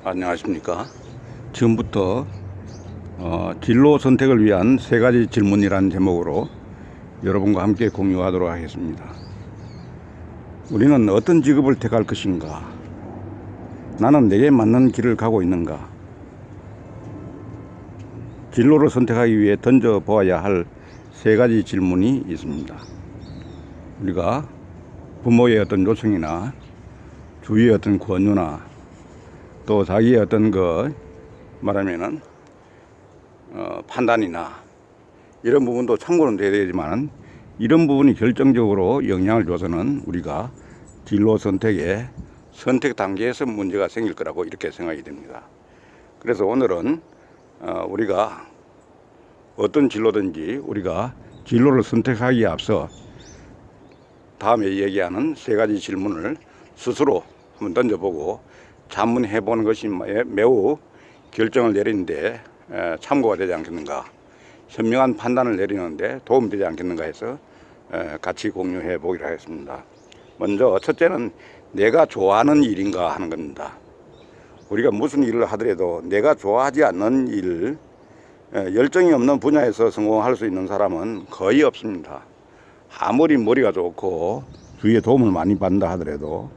안녕하십니까. 지금부터 진로 선택을 위한 3가지 질문이라는 제목으로 여러분과 함께 공유하도록 하겠습니다. 우리는 어떤 직업을 택할 것인가? 나는 내게 맞는 길을 가고 있는가? 진로를 선택하기 위해 던져보아야 할 3가지 질문이 있습니다. 우리가 부모의 어떤 요청이나 주위의 어떤 권유나 또 자기의 어떤 말하면은 판단이나 이런 부분도 참고는 돼야 되지만 이런 부분이 결정적으로 영향을 줘서는 우리가 진로 선택의 선택 단계에서 문제가 생길 거라고 이렇게 생각이 됩니다. 그래서 오늘은 우리가 어떤 진로든지 우리가 진로를 선택하기에 앞서 다음에 얘기하는 3가지 질문을 스스로 한번 던져보고 자문해 보는 것이 매우 결정을 내리는데 참고가 되지 않겠는가, 현명한 판단을 내리는데 도움이 되지 않겠는가 해서 같이 공유해 보기로 하겠습니다. 먼저 첫째는 내가 좋아하는 일인가 하는 겁니다. 우리가 무슨 일을 하더라도 내가 좋아하지 않는 일, 열정이 없는 분야에서 성공할 수 있는 사람은 거의 없습니다. 아무리 머리가 좋고 주위에 도움을 많이 받는다 하더라도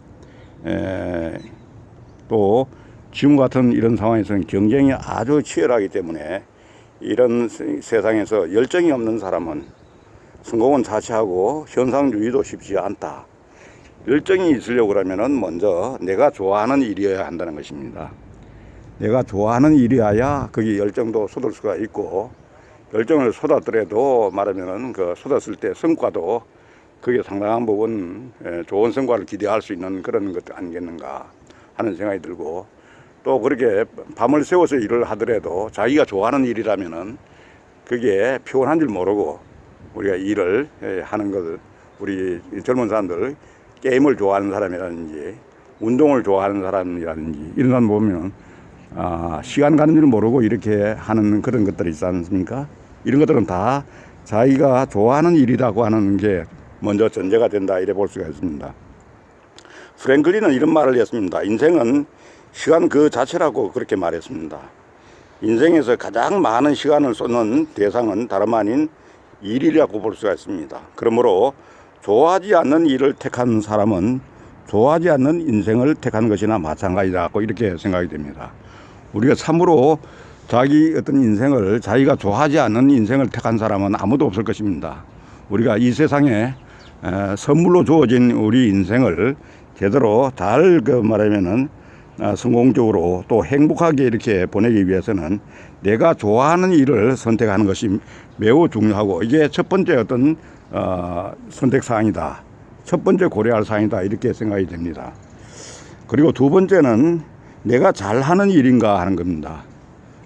또 지금 같은 이런 상황에서는 경쟁이 아주 치열하기 때문에 이런 세상에서 열정이 없는 사람은 성공은 자취하고 현상주의도 쉽지 않다. 열정이 있으려고 그러면은 먼저 내가 좋아하는 일이어야 한다는 것입니다. 내가 좋아하는 일이어야 거기 열정도 쏟을 수가 있고, 열정을 쏟았더라도 말하면은 쏟았을 때 성과도 그게 상당한 부분 좋은 성과를 기대할 수 있는 그런 것 아니겠는가 하는 생각이 들고, 또 그렇게 밤을 새워서 일을 하더라도 자기가 좋아하는 일이라면은 그게 피곤한 줄 모르고 우리가 일을 하는 것, 우리 젊은 사람들 게임을 좋아하는 사람이라든지 운동을 좋아하는 사람이라든지 이런 사람 보면 시간 가는 줄 모르고 이렇게 하는 그런 것들이 있지 않습니까? 이런 것들은 다 자기가 좋아하는 일이라고 하는 게 먼저 전제가 된다, 이래 볼 수가 있습니다. 프랭클린은 이런 말을 했습니다. 인생은 시간 그 자체라고 그렇게 말했습니다. 인생에서 가장 많은 시간을 쏟는 대상은 다름 아닌 일이라고 볼 수가 있습니다. 그러므로 좋아하지 않는 일을 택한 사람은 좋아하지 않는 인생을 택한 것이나 마찬가지라고 이렇게 생각이 됩니다. 우리가 참으로 자기 어떤 인생을 자기가 좋아하지 않는 인생을 택한 사람은 아무도 없을 것입니다. 우리가 이 세상에 선물로 주어진 우리 인생을 제대로 잘 말하면은 성공적으로 또 행복하게 이렇게 보내기 위해서는 내가 좋아하는 일을 선택하는 것이 매우 중요하고, 이게 첫 번째 어떤 선택 사항이다, 첫 번째 고려할 사항이다, 이렇게 생각이 됩니다. 그리고 두 번째는 내가 잘하는 일인가 하는 겁니다.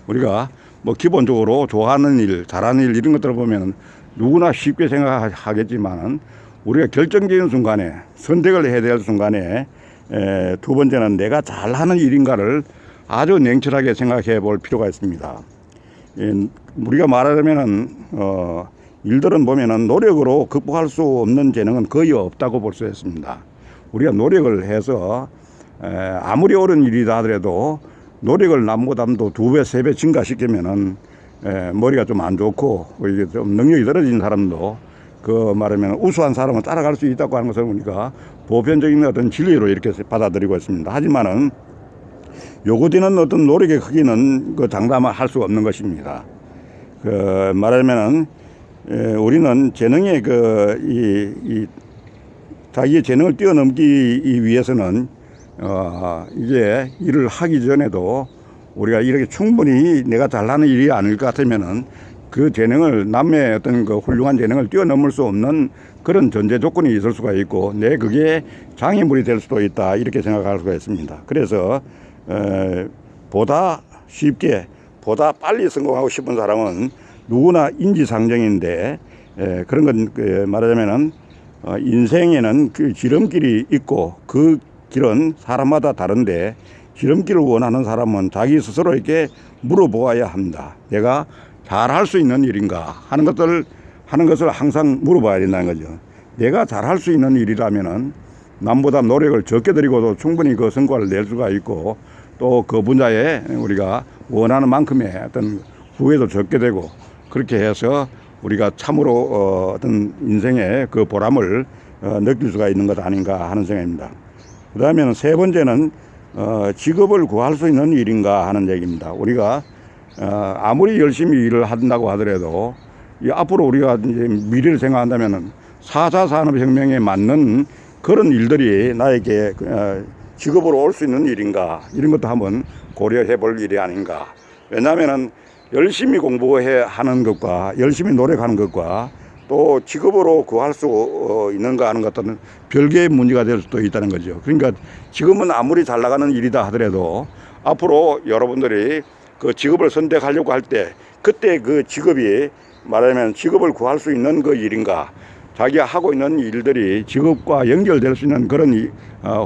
우리가 기본적으로 좋아하는 일, 잘하는 일 이런 것들을 보면 누구나 쉽게 생각하겠지만은 우리가 결정적인 순간에 선택을 해야 될 순간에 두 번째는 내가 잘하는 일인가를 아주 냉철하게 생각해 볼 필요가 있습니다. 우리가 말하자면은 일들은 보면은 노력으로 극복할 수 없는 재능은 거의 없다고 볼 수 있습니다. 우리가 노력을 해서 아무리 어려운 일이다 하더라도 노력을 남보다도 2배, 3배 증가시키면은 머리가 좀 안 좋고 이게 좀 능력이 떨어진 사람도 말하면 우수한 사람은 따라갈 수 있다고 하는 것을 우리가 보편적인 어떤 진리로 이렇게 받아들이고 있습니다. 하지만은 요구되는 어떤 노력의 크기는 장담할 수가 없는 것입니다. 말하면은 우리는 재능의 자기의 재능을 뛰어넘기 위해서는 이제 일을 하기 전에도 우리가 이렇게 충분히 내가 잘하는 일이 아닐 것 같으면은 그 재능을, 남의 어떤 훌륭한 재능을 뛰어넘을 수 없는 그런 전제 조건이 있을 수가 있고, 그게 장애물이 될 수도 있다, 이렇게 생각할 수가 있습니다. 그래서 보다 쉽게 보다 빨리 성공하고 싶은 사람은 누구나 인지상정인데, 그런 건 말하자면은 인생에는 그 지름길이 있고 그 길은 사람마다 다른데, 지름길을 원하는 사람은 자기 스스로에게 물어보아야 합니다. 내가 잘할 수 있는 일인가 하는 것을 항상 물어봐야 된다는 거죠. 내가 잘할 수 있는 일이라면은 남보다 노력을 적게 들이고도 충분히 그 성과를 낼 수가 있고, 또 그 분야에 우리가 원하는 만큼의 어떤 후회도 적게 되고 그렇게 해서 우리가 참으로 어떤 인생의 그 보람을 느낄 수가 있는 것 아닌가 하는 생각입니다. 그 다음에는 세 번째는 직업을 구할 수 있는 일인가 하는 얘기입니다. 우리가 아무리 열심히 일을 한다고 하더라도 앞으로 우리가 이제 미래를 생각한다면은 4차 산업혁명에 맞는 그런 일들이 나에게 직업으로 올 수 있는 일인가 이런 것도 한번 고려해 볼 일이 아닌가. 왜냐하면은 열심히 공부해 하는 것과 열심히 노력하는 것과 또 직업으로 구할 수 있는가 하는 것들은 별개의 문제가 될 수도 있다는 거죠. 그러니까 지금은 아무리 잘 나가는 일이다 하더라도 앞으로 여러분들이 그 직업을 선택하려고 할 때 그때 그 직업이 말하자면 직업을 구할 수 있는 그 일인가, 자기가 하고 있는 일들이 직업과 연결될 수 있는 그런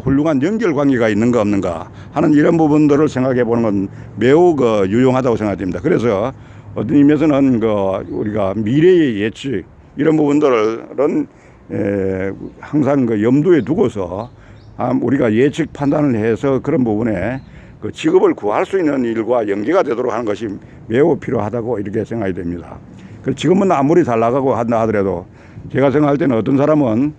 훌륭한 연결 관계가 있는가 없는가 하는 이런 부분들을 생각해 보는 건 매우 유용하다고 생각됩니다. 그래서 어떤 의미에서는 우리가 미래의 예측 이런 부분들은 항상 염두에 두고서 우리가 예측 판단을 해서 그런 부분에 그 직업을 구할 수 있는 일과 연계가 되도록 하는 것이 매우 필요하다고 이렇게 생각이 됩니다. 지금은 아무리 잘 나가고 한다 하더라도 제가 생각할 때는 어떤 사람은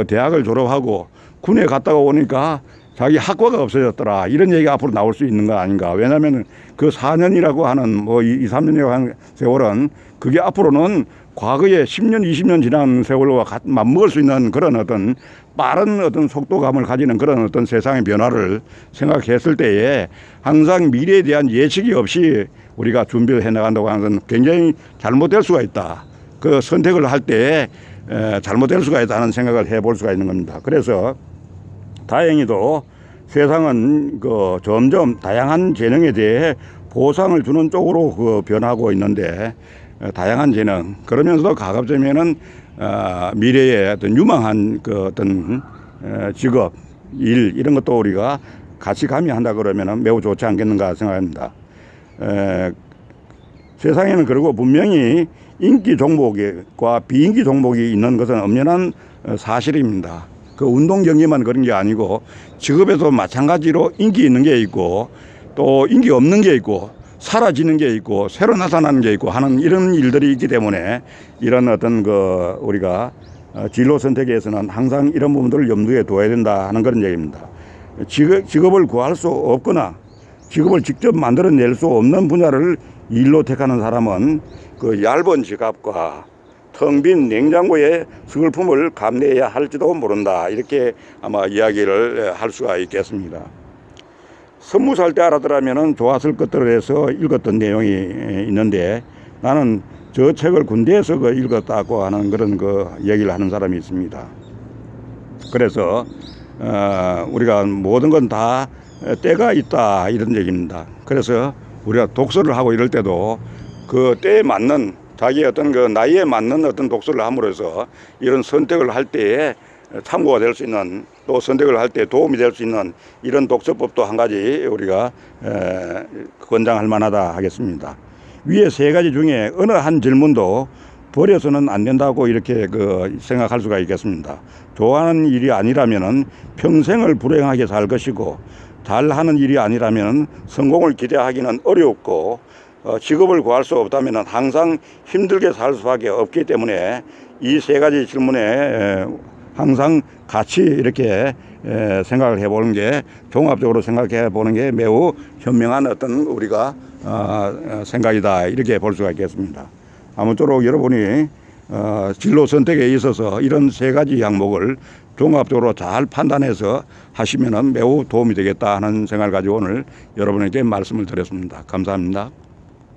대학을 졸업하고 군에 갔다가 오니까 자기 학과가 없어졌더라 이런 얘기가 앞으로 나올 수 있는 거 아닌가. 왜냐하면 그 4년이라고 하는 2, 3년이라고 하는 세월은 그게 앞으로는 과거에 10년, 20년 지난 세월과 맞먹을 수 있는 그런 어떤 빠른 어떤 속도감을 가지는 그런 어떤 세상의 변화를 생각했을 때에 항상 미래에 대한 예측이 없이 우리가 준비를 해 나간다고 하는 건 굉장히 잘못될 수가 있다. 그 선택을 할 때 잘못될 수가 있다는 생각을 해볼 수가 있는 겁니다. 그래서 다행히도 세상은 점점 다양한 재능에 대해 보상을 주는 쪽으로 변하고 있는데 다양한 재능 그러면서도 가급적이면은 미래의 어떤 유망한 어떤 직업 일 이런 것도 우리가 같이 가미한다 그러면은 매우 좋지 않겠는가 생각합니다. 세상에는 그리고 분명히 인기 종목과 비인기 종목이 있는 것은 엄연한 사실입니다. 그 운동 경기만 그런 게 아니고 직업에도 마찬가지로 인기 있는 게 있고 또 인기 없는 게 있고 사라지는 게 있고 새로 나타나는 게 있고 하는 이런 일들이 있기 때문에 이런 어떤 우리가 진로 선택에서는 항상 이런 부분들을 염두에 둬야 된다 하는 그런 얘기입니다. 직업을 구할 수 없거나 직업을 직접 만들어낼 수 없는 분야를 일로 택하는 사람은 그 얇은 지갑과 텅 빈 냉장고의 슬픔을 감내해야 할지도 모른다. 이렇게 아마 이야기를 할 수가 있겠습니다. 20살 때 알았더라면 좋았을 것들을 해서 읽었던 내용이 있는데 나는 저 책을 군대에서 읽었다고 하는 그런 얘기를 하는 사람이 있습니다. 그래서 우리가 모든 건 다 때가 있다 이런 얘기입니다. 그래서 우리가 독서를 하고 이럴 때도 그 때에 맞는 자기의 어떤 나이에 맞는 어떤 독서를 함으로써 이런 선택을 할 때에 참고가 될 수 있는 또 선택을 할 때 도움이 될 수 있는 이런 독서법도 한 가지 우리가 권장할 만하다 하겠습니다. 위에 세 가지 중에 어느 한 질문도 버려서는 안 된다고 이렇게 생각할 수가 있겠습니다. 좋아하는 일이 아니라면은 평생을 불행하게 살 것이고 잘하는 일이 아니라면 성공을 기대하기는 어렵고 직업을 구할 수 없다면 항상 힘들게 살 수밖에 없기 때문에 이 세 가지 질문에 항상 같이 이렇게 생각을 해보는 게 종합적으로 생각해 보는 게 매우 현명한 어떤 우리가 생각이다 이렇게 볼 수가 있겠습니다. 아무쪼록 여러분이 진로 선택에 있어서 이런 세 가지 항목을 종합적으로 잘 판단해서 하시면 매우 도움이 되겠다 하는 생각을 가지고 오늘 여러분에게 말씀을 드렸습니다. 감사합니다.